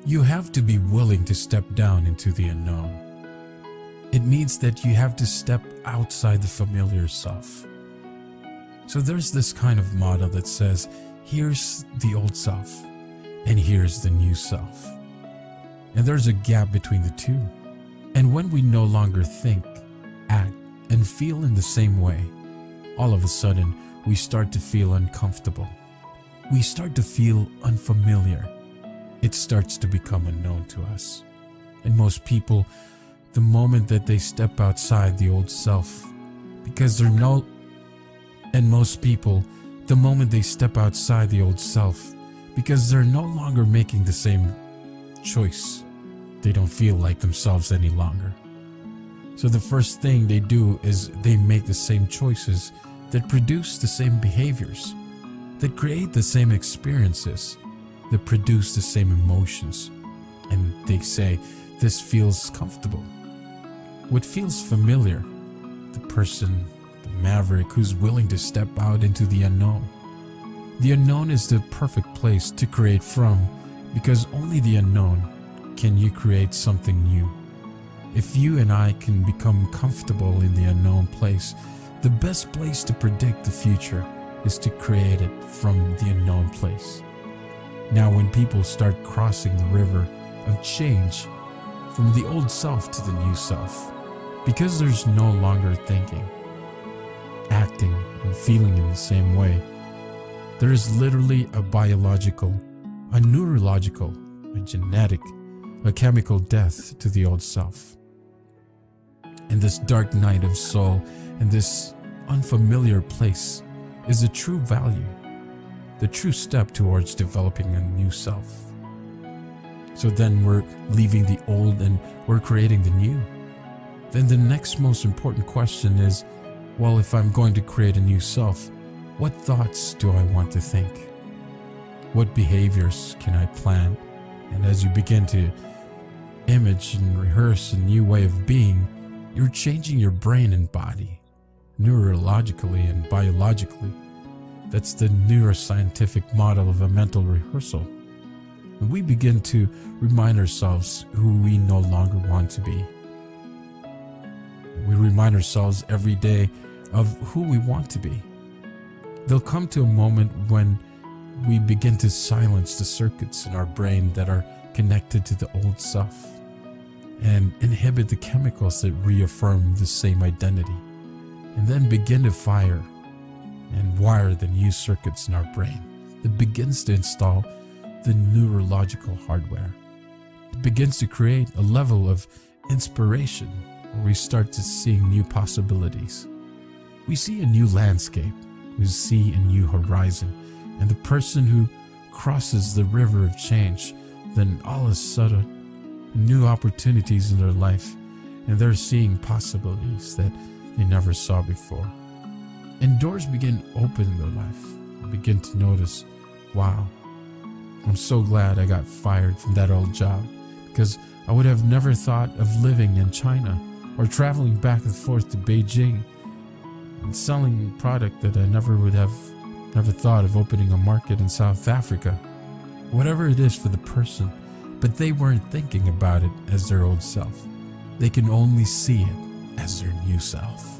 You have to be willing to step down into the unknown. It means that you have to step outside the familiar self. So there's this kind of model that says, here's the old self, and here's the new self. And there's a gap between the two. And when we no longer think, act, and feel in the same way, all of a sudden we start to feel uncomfortable. We start to feel unfamiliar. It starts to become unknown to us. And most people, the moment that they step outside the old self, because they're no longer making the same choice, they don't feel like themselves any longer. So the first thing they do is they make the same choices that produce the same behaviors, that create the same experiences, that produce the same emotions. And they say, this feels comfortable. What feels familiar? The person, the maverick who's willing to step out into the unknown. The unknown is the perfect place to create from, because only the unknown can you create something new. If you and I can become comfortable in the unknown place, the best place to predict the future is to create it from the unknown place. Now when people start crossing the river of change from the old self to the new self, because there's no longer thinking, acting, and feeling in the same way, there is literally a biological, a neurological, a genetic, a chemical death to the old self. And this dark night of soul and this unfamiliar place is a true value, the true step towards developing a new self. So then we're leaving the old and we're creating the new. Then the next most important question is, well, if I'm going to create a new self, what thoughts do I want to think? What behaviors can I plan? And as you begin to image and rehearse a new way of being, you're changing your brain and body, neurologically and biologically. That's the neuroscientific model of a mental rehearsal. And we begin to remind ourselves who we no longer want to be. We remind ourselves every day of who we want to be. There'll come to a moment when we begin to silence the circuits in our brain that are connected to the old self and inhibit the chemicals that reaffirm the same identity, and then begin to fire and wire the new circuits in our brain that begins to install the neurological hardware. It begins to create a level of inspiration where we start to see new possibilities. We see a new landscape, we see a new horizon, and the person who crosses the river of change, then all of a sudden new opportunities in their life, and they're seeing possibilities that they never saw before. And doors begin to open in their life. They begin to notice, wow, I'm so glad I got fired from that old job, because I would have never thought of living in China or traveling back and forth to Beijing and selling a product that I never thought of opening a market in South Africa. Whatever it is for the person, but they weren't thinking about it as their old self. They can only see it as their new self.